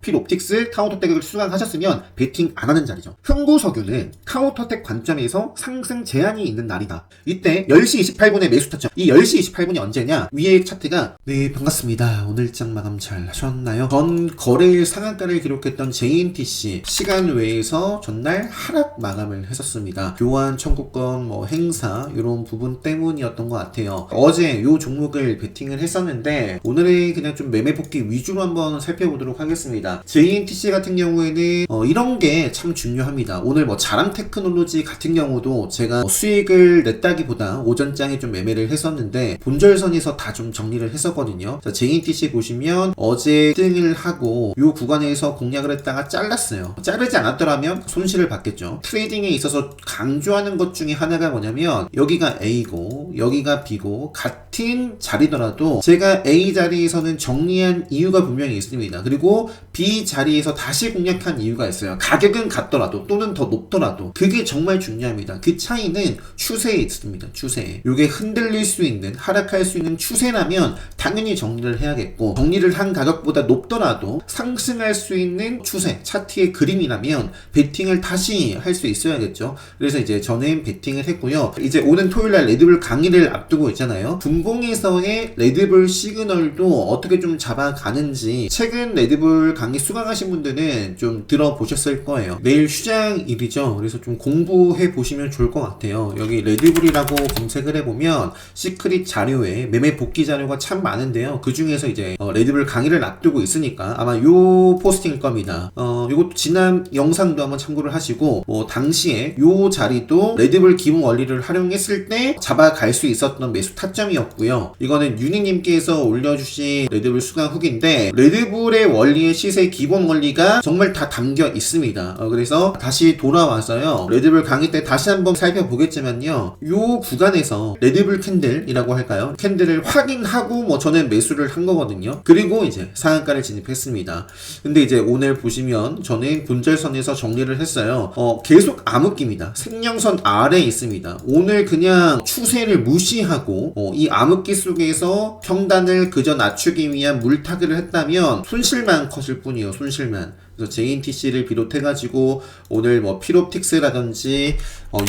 필옵틱스 카운터택을 수강하셨으면 베팅 안 하는 자리죠. 흥구석유는 카운터택 관점에서 상승 제한이 있는 날이다. 이때 10시 28분에 매수 타점. 이 10시 28분이 언제냐? 위에 차트가 네 반갑습니다. 오늘장 마감 잘 하셨나요? 전 거래일 상한가를 기록했던 JNTC 시간 외에서 전날 하락 마감을 했었습니다. 교환 청구권 행사 이런 부분 때문이었던 것 같아요. 어제 이 종목을 베팅을 했었는데 오늘은 그냥 좀 매매 복귀 위주로 한번 살펴보도록 하겠습니다. JNTC 같은 경우에는 이런 게 참 중요합니다. 오늘 자랑 테크놀로지 같은 경우도 제가 수익을 냈다기보다 오전장에 좀 매매를 했었는데 본절선에서 다 좀 정리를 했었거든요. 자, JNTC 보시면 어제 등을 하고 이 구간에서 공략을 했다가 잘랐어요. 자르지 않았더라면 손실을 받겠죠. 트레이딩에 있어서 강조하는 것 중에 하나가 뭐냐면 여기가 A고 여기가 B고 같은 자리더라도 제가 A 자리에서는 정리한 이유가 분명히 있습니다. 그리고 B 자리에서 다시 공략한 이유가 있어요. 가격은 같더라도 또는 더 높더라도 그게 정말 중요합니다. 그 차이는 추세에 있습니다. 추세에. 이게 흔들릴 수 있는 하락할 수 있는 추세라면 당연히 정리를 해야겠고 정리를 한 가격보다 높더라도 상승할 수 있는 추세 차트의 그림이라면 베팅을 다시 할 수 있어야겠죠. 그래서 이제 저는 베팅을 했고요. 이제 오는 토요일날 레드불 강의를 앞두고 있잖아요. 분봉에서의 레드불 시그널도 어떻게 좀 잡아가는지 최근 레드불 강의 수강하신 분들은 좀 들어보셨을 거예요. 내일 휴장일이죠. 그래서 좀 공부해 보시면 좋을 것 같아요. 여기 레드불이라고 검색을 해보면 시크릿 자료에 매매 복귀 자료가 참 많은데요. 그 중에서 이제 레드불 강의를 앞두고 있으니까 아마 요 포스팅일 겁니다. 요것도 지난 영상도 한번 참고를 하시고 당시에 요 자리도 레드불 기본 원리를 활용했을 때 잡아갈 수 있었던 매수 타점이었고요. 이거는 유니님께서 올려주신 레드불 수강 후기인데 레드불의 원리의 시세 기본 원리가 정말 다 담겨 있습니다. 그래서 다시 돌아와서요. 레드불 강의 때 다시 한번 살펴보겠지만요. 요 구간에서 레드불 캔들이라고 할까요? 캔들을 확인하고 저는 매수를 한 거거든요. 그리고 이제 상한가를 진입했습니다. 근데 이제 오늘 보시면 저는 본절선에서 정리를 했어요. 계속 암흑기입니다. 생명선 아래에 있습니다. 오늘 그냥 추세를 무시하고 이 암흑기 속에서 평단을 그저 낮추기 위한 물타기를 했다면 손실만 컸을 뿐이에요. 손실만. 그래서 JNTC를 비롯해가지고 오늘 필옵틱스라든지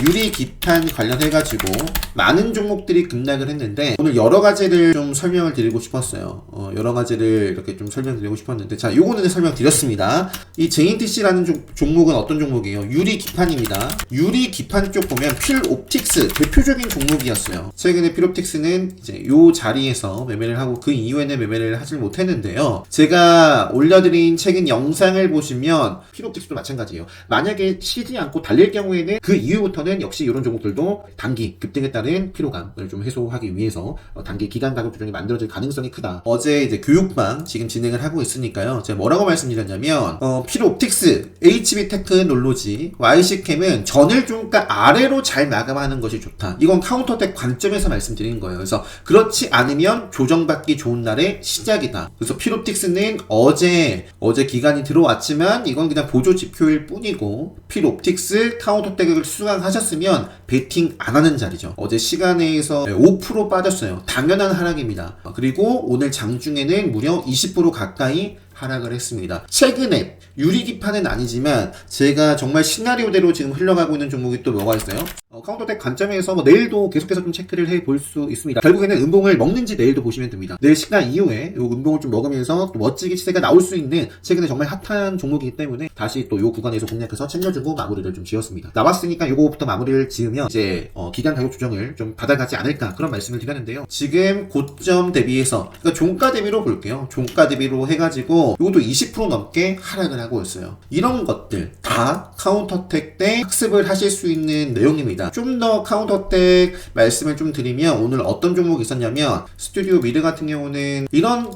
유리 기판 관련해가지고 많은 종목들이 급락을 했는데 오늘 여러 가지를 좀 설명을 드리고 싶었어요. 여러 가지를 이렇게 좀 설명드리고 싶었는데 자, 요거는 설명드렸습니다. 이 JNTC라는 종목은 어떤 종목이에요? 유리 기판입니다. 유리 기판 쪽 보면 필옵틱스 대표적인 종목이었어요. 최근에 필옵틱스는 이제 요 자리에서 매매를 하고 그 이후에는 매매를 하질 못했는데요. 제가 올려드린 최근 영상을 보시면 필옵틱스도 마찬가지예요. 만약에 쉬지 않고 달릴 경우에는 그 이후부터는 역시 이런 종목들도 단기 급등에 따른 피로감을 좀 해소하기 위해서 단기 기간 가격 조정이 만들어질 가능성이 크다. 어제 이제 교육방 지금 진행을 하고 있으니까요. 제가 뭐라고 말씀드렸냐면 필옵틱스, HB테크놀로지, YC캠은 전일 종가 아래로 잘 마감하는 것이 좋다. 이건 카운터텍 관점에서 말씀드린 거예요. 그래서 그렇지 않으면 조정받기 좋은 날의 시작이다. 그래서 필옵틱스는 어제 기간이 들어왔지만 이건 그냥 보조 지표일 뿐이고 필옵틱스 카운터텍을 수강하셨으면 베팅 안 하는 자리죠. 어제 시간에서 5% 빠졌어요. 당연한 하락입니다. 그리고 오늘 장중에는 무려 20% 가까이 하락을 했습니다. 최근에 유리기판은 아니지만 제가 정말 시나리오대로 지금 흘러가고 있는 종목이 또 뭐가 있어요? 카운터텍 관점에서 내일도 계속해서 좀 체크를 해볼 수 있습니다. 결국에는 음봉을 먹는지 내일도 보시면 됩니다. 내일 시간 이후에 요 음봉을 좀 먹으면서 또 멋지게 시세가 나올 수 있는 최근에 정말 핫한 종목이기 때문에 다시 또 요 구간에서 공략해서 챙겨주고 마무리를 좀 지었습니다. 나왔으니까 요거부터 마무리를 지으면 이제 기간 가격 조정을 좀 받아가지 않을까 그런 말씀을 드렸는데요. 지금 고점 대비해서 그러니까 종가 대비로 볼게요. 종가 대비로 해가지고 요것도 20% 넘게 하락을 하고 있어요. 이런 것들 다 카운터텍 때 학습을 하실 수 있는 내용입니다. 좀 더 카운터텍 말씀을 좀 드리면 오늘 어떤 종목이 있었냐면 스튜디오 미드 같은 경우는 이런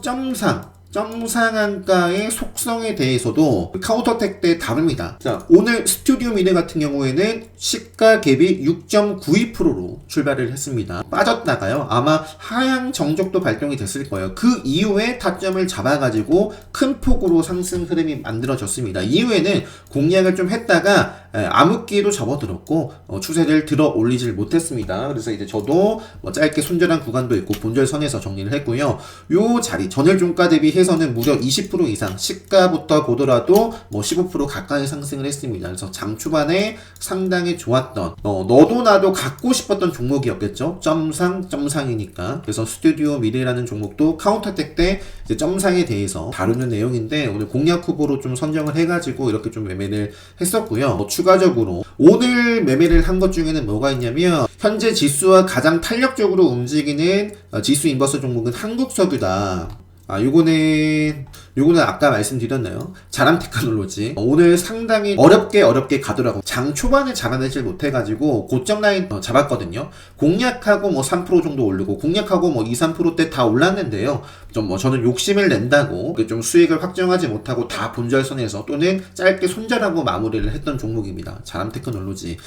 점상한가의 속성에 대해서도 카운터텍 때 다릅니다. 자, 오늘 스튜디오 미드 같은 경우에는 시가 갭이 6.92%로 출발을 했습니다. 빠졌다가요. 아마 하향 정적도 발동이 됐을 거예요. 그 이후에 타점을 잡아가지고 큰 폭으로 상승 흐름이 만들어졌습니다. 이후에는 공략을 좀 했다가 암흑기에도 접어들었고 추세를 들어 올리질 못했습니다. 그래서 이제 저도 뭐 짧게 손절한 구간도 있고 본절선에서 정리를 했고요. 요 자리 전일 종가 대비해서는 무려 20% 이상, 시가부터 보더라도 뭐 15% 가까이 상승을 했습니다. 그래서 장 초반에 상당히 좋았던 너도 나도 갖고 싶었던 종목이었겠죠. 점상이니까. 그래서 스튜디오 미래라는 종목도 카운터택 때 이제 점상에 대해서 다루는 내용인데 오늘 공략 후보로 좀 선정을 해가지고 이렇게 좀 매매를 했었고요. 추가적으로 오늘 매매를 한 것 중에는 뭐가 있냐면 현재 지수와 가장 탄력적으로 움직이는 지수 인버스 종목은 한국석유다. 요거는 아까 말씀드렸나요? 자람 테크놀로지. 오늘 상당히 어렵게 가더라고. 장 초반에 잡아내질 못해가지고 고점 라인 잡았거든요. 공략하고 뭐 3% 정도 오르고 공략하고 뭐 2, 3%대 다 올랐는데요. 저는 욕심을 낸다고 좀 수익을 확정하지 못하고 다 본절선에서 또는 짧게 손절하고 마무리를 했던 종목입니다. 자람 테크놀로지.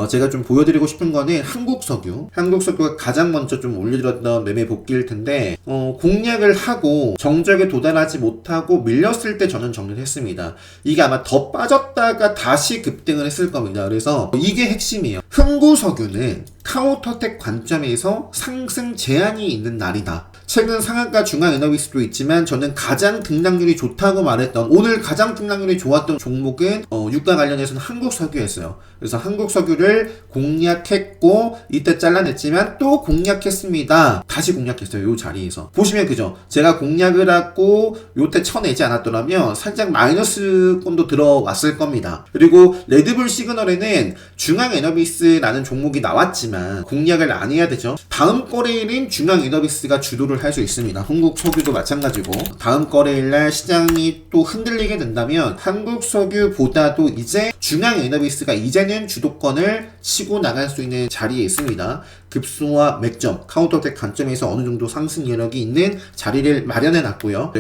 제가 좀 보여드리고 싶은 거는 한국석유가 가장 먼저 좀 올려드렸던 매매 복귀일 텐데 공략을 하고 정적에 도달하지 못하고 밀렸을 때 저는 정리를 했습니다. 이게 아마 더 빠졌다가 다시 급등을 했을 겁니다. 그래서 이게 핵심이에요. 흥구석유는 카운터텍 관점에서 상승 제한이 있는 날이다. 최근 상한가 중앙에너비스도 있지만 저는 가장 등락률이 좋다고 말했던 오늘 가장 등락률이 좋았던 종목은 유가 관련해서는 한국석유였어요. 그래서 한국석유를 공략했고 이때 잘라냈지만 또 공략했습니다. 다시 공략했어요. 이 자리에서 보시면 그죠? 제가 공략을 하고 요때 쳐내지 않았더라면 살짝 마이너스권도 들어왔을 겁니다. 그리고 레드불 시그널에는 중앙에너비스라는 종목이 나왔지만 공략을 안 해야 되죠. 다음 거래일은 중앙에너비스가 주도를 할 수 있습니다. 한국석유도 마찬가지고 다음 거래일날 시장이 또 흔들리게 된다면 한국석유보다도 이제 중앙에너비스가 이제는 주도권을 치고 나갈 수 있는 자리에 있습니다. 급소와 맥점, 카운터텍 관점에서 어느 정도 상승 여력이 있는 자리를 마련해 놨고요.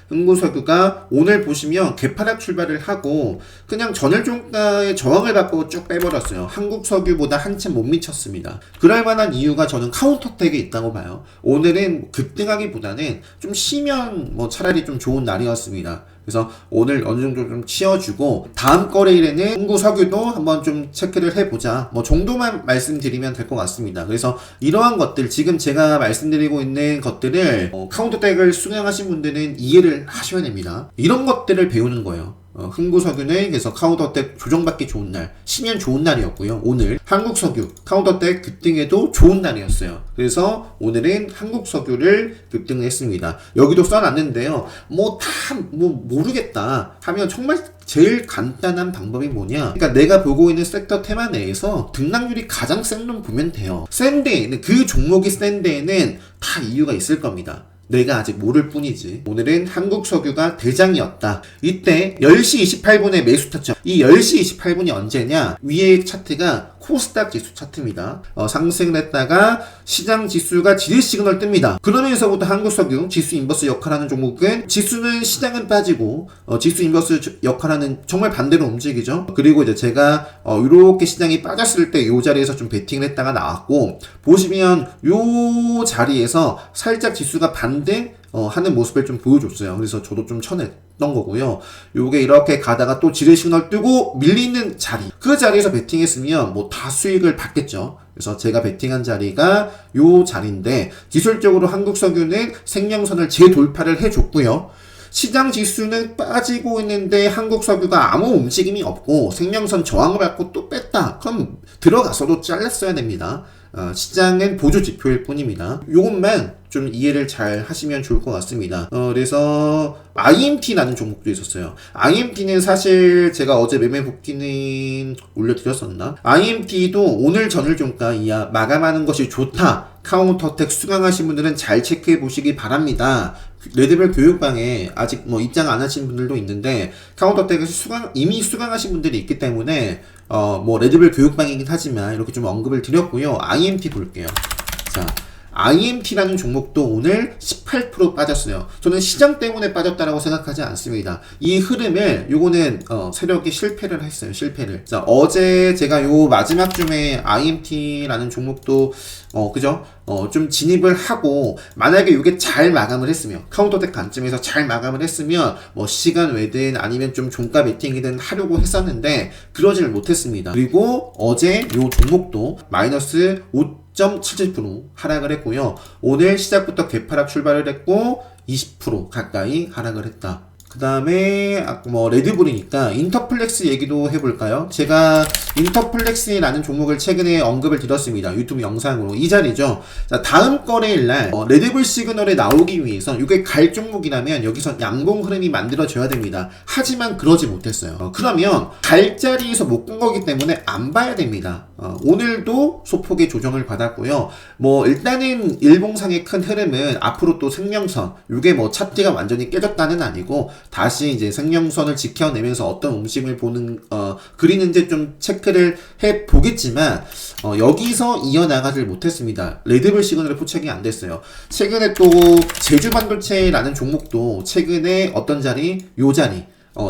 흥구석유가 오늘 보시면 개파락 출발을 하고 그냥 전일 종가의 저항을 받고 쭉 빼버렸어요. 한국석유보다 한참 못 미쳤습니다. 그럴 만한 이유가 저는 카운터텍에 있다고 봐요. 오늘은 급등하기보다는 좀 쉬면 뭐 차라리 좀 좋은 날이었습니다. 그래서 오늘 어느 정도 좀 치워주고 다음 거래일에는 흥구석유도 한번 좀 체크를 해보자 뭐 정도만 말씀드리면 될 것 같습니다. 그래서 이러한 것들 지금 제가 말씀드리고 있는 것들을 카운터텍을 수강하신 분들은 이해를 하셔야 됩니다. 이런 것들을 배우는 거예요. 흥구석유는 그래서 카운터텍 조정받기 좋은 날, 쉬면 좋은 날이었고요. 오늘 한국석유 카운터텍 급등에도 좋은 날이었어요. 그래서 오늘은 한국석유를 급등했습니다. 여기도 써놨는데요. 모르겠다 하면 정말 제일 간단한 방법이 뭐냐? 그러니까 내가 보고 있는 섹터 테마 내에서 등락률이 가장 센 놈 보면 돼요. 센 데에는 그 종목이 센 데에는 다 이유가 있을 겁니다. 내가 아직 모를 뿐이지. 오늘은 한국석유가 대장이었다. 이때 10시 28분에 매수 타점. 이 10시 28분이 언제냐? 위에 차트가 코스닥 지수 차트입니다. 상승을 했다가 시장 지수가 지지 시그널 뜹니다. 그러면서부터 한국석유 지수 인버스 역할하는 종목은 지수는 시장은 빠지고 지수 인버스 역할하는 정말 반대로 움직이죠. 그리고 이제 제가 이렇게 시장이 빠졌을 때 이 자리에서 좀 베팅을 했다가 나왔고 보시면 이 자리에서 살짝 지수가 반등 하는 모습을 좀 보여줬어요. 그래서 저도 좀 쳐냈던 거고요. 요게 이렇게 가다가 또 지뢰 시그널 뜨고 밀리는 자리. 그 자리에서 베팅했으면 뭐 다 수익을 받겠죠. 그래서 제가 베팅한 자리가 요 자리인데 기술적으로 한국석유는 생명선을 재돌파를 해줬고요. 시장 지수는 빠지고 있는데 한국석유가 아무 움직임이 없고 생명선 저항을 받고 또 뺐다. 그럼 들어가서도 잘랐어야 됩니다. 시장은 보조 지표일 뿐입니다. 요것만 좀 이해를 잘 하시면 좋을 것 같습니다. 그래서 IMT라는 종목도 있었어요. IMT는 사실 제가 어제 매매 복귀는 올려드렸었나? IMT도 오늘 전일 종가 이하 마감하는 것이 좋다. 카운터텍 수강하신 분들은 잘 체크해 보시기 바랍니다. 레드벨 교육방에 아직 뭐 입장 안 하신 분들도 있는데 카운터텍에서 이미 수강하신 분들이 있기 때문에 뭐 레드벨 교육방이긴 하지만 이렇게 좀 언급을 드렸고요. IMT 볼게요. 자, IMT라는 종목도 오늘 18% 빠졌어요. 저는 시장 때문에 빠졌다라고 생각하지 않습니다. 이 흐름을 요거는 세력이 실패를 했어요. 자, 어제 제가 요 마지막 쯤에 IMT라는 종목도 그죠? 좀 진입을 하고, 만약에 이게 잘 마감을 했으면, 카운터텍 관점에서 잘 마감을 했으면, 뭐, 시간 외든 아니면 좀 종가 베팅이든 하려고 했었는데, 그러지를 못했습니다. 그리고 어제 요 종목도 마이너스 5.77% 하락을 했고요. 오늘 시작부터 개파락 출발을 했고, 20% 가까이 하락을 했다. 그 다음에 뭐 레드불이니까 인터플렉스 얘기도 해볼까요? 제가 인터플렉스라는 종목을 최근에 언급을 드렸습니다. 유튜브 영상으로. 이 자리죠. 자, 다음 거래일날 레드불 시그널에 나오기 위해서 이게 갈 종목이라면 여기서 양봉 흐름이 만들어져야 됩니다. 하지만 그러지 못했어요. 그러면 갈 자리에서 못 간 거기 때문에 안 봐야 됩니다. 오늘도 소폭의 조정을 받았고요. 뭐 일단은 일봉상의 큰 흐름은 앞으로 또 생명선, 이게 뭐 차트가 완전히 깨졌다는 아니고 다시 이제 생명선을 지켜내면서 어떤 움직임을 그리는지 좀 체크를 해 보겠지만 여기서 이어나가질 못했습니다. 레드불 시그널에 포착이 안 됐어요. 최근에 또 제주반도체라는 종목도 최근에 어떤 자리? 요 자리.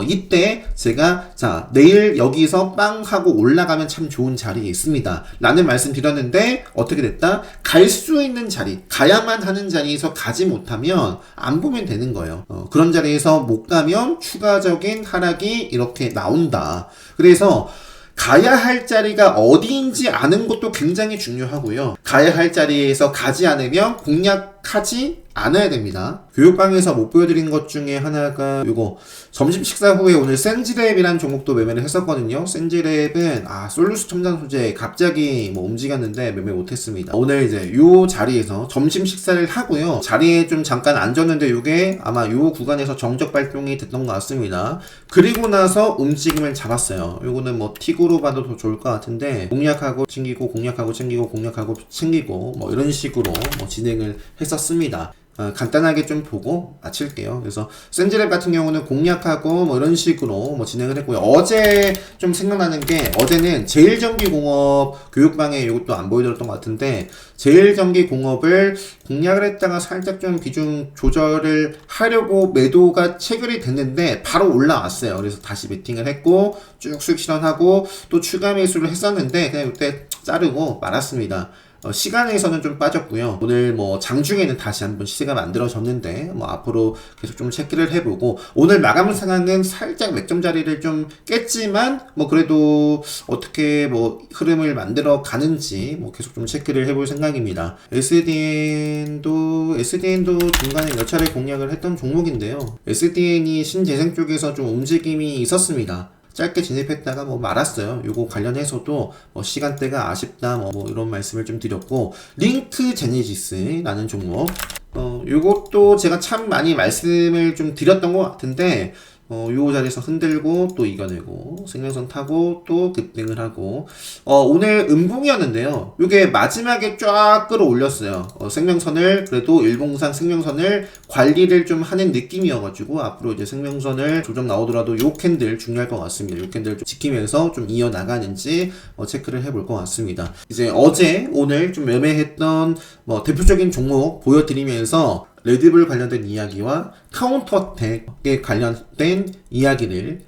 이때 제가 자 내일 여기서 빵 하고 올라가면 참 좋은 자리에 있습니다 라는 말씀 드렸는데 어떻게 됐다? 갈 수 있는 자리, 가야만 하는 자리에서 가지 못하면 안 보면 되는 거예요. 그런 자리에서 못 가면 추가적인 하락이 이렇게 나온다. 그래서 가야 할 자리가 어디인지 아는 것도 굉장히 중요하고요. 가야 할 자리에서 가지 않으면 공략하지 않아야 됩니다. 교육방에서 못 보여드린 것 중에 하나가 요거 점심 식사 후에 오늘 센지랩이라는 종목도 매매를 했었거든요. 센지랩은 솔루스 첨단 소재 갑자기 뭐 움직였는데 매매 못했습니다. 오늘 이제 요 자리에서 점심 식사를 하고요. 자리에 좀 잠깐 앉았는데 요게 아마 요 구간에서 정적 발동이 됐던 것 같습니다. 그리고 나서 움직임을 잡았어요. 요거는 뭐 틱으로 봐도 더 좋을 것 같은데 공략하고 챙기고 공략하고 챙기고 공략하고 챙기고 뭐 이런 식으로 뭐 진행을 했었습니다. 간단하게 좀 보고 마칠게요. 그래서 센지랩 같은 경우는 공략하고 뭐 이런 식으로 뭐 진행을 했고요. 어제 좀 생각나는 게 어제는 제일전기공업 교육방에 이것도 안 보여드렸던 것 같은데 제일전기공업을 공략을 했다가 살짝 좀 비중 조절을 하려고 매도가 체결이 됐는데 바로 올라왔어요. 그래서 다시 베팅을 했고 쭉 수익 실현하고 또 추가 매수를 했었는데 그냥 이때 자르고 말았습니다. 시간에서는 좀 빠졌고요. 오늘 뭐 장중에는 다시 한번 시세가 만들어졌는데 뭐 앞으로 계속 좀 체크를 해보고 오늘 마감 상황은 살짝 맥점 자리를 좀 깼지만 뭐 그래도 어떻게 뭐 흐름을 만들어 가는지 뭐 계속 좀 체크를 해볼 생각입니다. SDN도 중간에 몇 차례 공략을 했던 종목인데요. SDN이 신재생 쪽에서 좀 움직임이 있었습니다. 짧게 진입했다가 뭐 말았어요. 요거 관련해서도 뭐 시간대가 아쉽다 뭐 이런 말씀을 좀 드렸고 링크 제네시스라는 종목 요것도 제가 참 많이 말씀을 좀 드렸던 것 같은데 요 자리에서 흔들고 또 이겨내고 생명선 타고 또 급등을 하고 오늘 음봉이었는데요. 요게 마지막에 쫙 끌어올렸어요. 생명선을 그래도 일봉상 생명선을 관리를 좀 하는 느낌이어가지고 앞으로 이제 생명선을 조정 나오더라도 요 캔들 중요할 것 같습니다. 요 캔들 좀 지키면서 좀 이어나가는지 체크를 해볼 것 같습니다. 이제 어제 오늘 좀 매매했던 뭐 대표적인 종목 보여드리면서 레드불 관련된 이야기와 카운터텍에 관련된 이야기를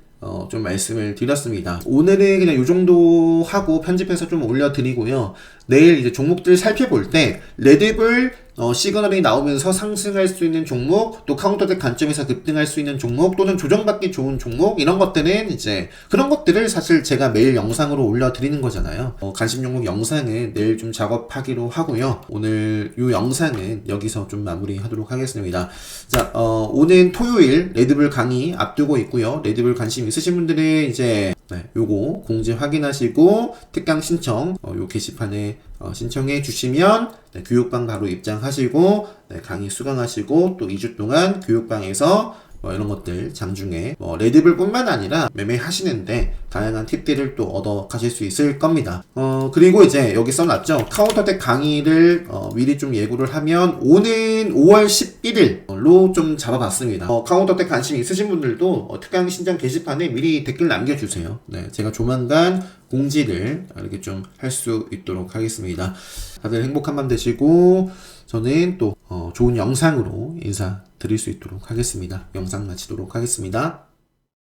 좀 말씀을 드렸습니다. 오늘은 그냥 요 정도 하고 편집해서 좀 올려드리고요. 내일 이제 종목들 살펴볼 때 레드불 시그널이 나오면서 상승할 수 있는 종목, 또 카운터텍 관점에서 급등할 수 있는 종목, 또는 조정받기 좋은 종목, 이런 것들은 이제 그런 것들을 사실 제가 매일 영상으로 올려드리는 거잖아요. 관심 종목 영상은 내일 좀 작업하기로 하고요. 오늘 이 영상은 여기서 좀 마무리하도록 하겠습니다. 자, 오늘 토요일 레드불 강의 앞두고 있고요. 레드불 관심 있으신 분들은 이제 요거 공지 확인하시고 특강 신청 요 게시판에 신청해 주시면 교육방 바로 입장하시고 강의 수강하시고 또 2주 동안 교육방에서 이런 것들 장중에 레드불 뿐만 아니라 매매하시는데 다양한 팁들을 또 얻어 가실 수 있을 겁니다. 그리고 이제 여기 써놨죠. 카운터텍 강의를 미리 좀 예고를 하면 오는 5월 11일로 좀 잡아봤습니다. 카운터텍 관심 있으신 분들도 특강 신청 게시판에 미리 댓글 남겨주세요. 제가 조만간 공지를 이렇게 좀 할 수 있도록 하겠습니다. 다들 행복한 밤 되시고 저는 또 좋은 영상으로 인사드릴 수 있도록 하겠습니다. 영상 마치도록 하겠습니다.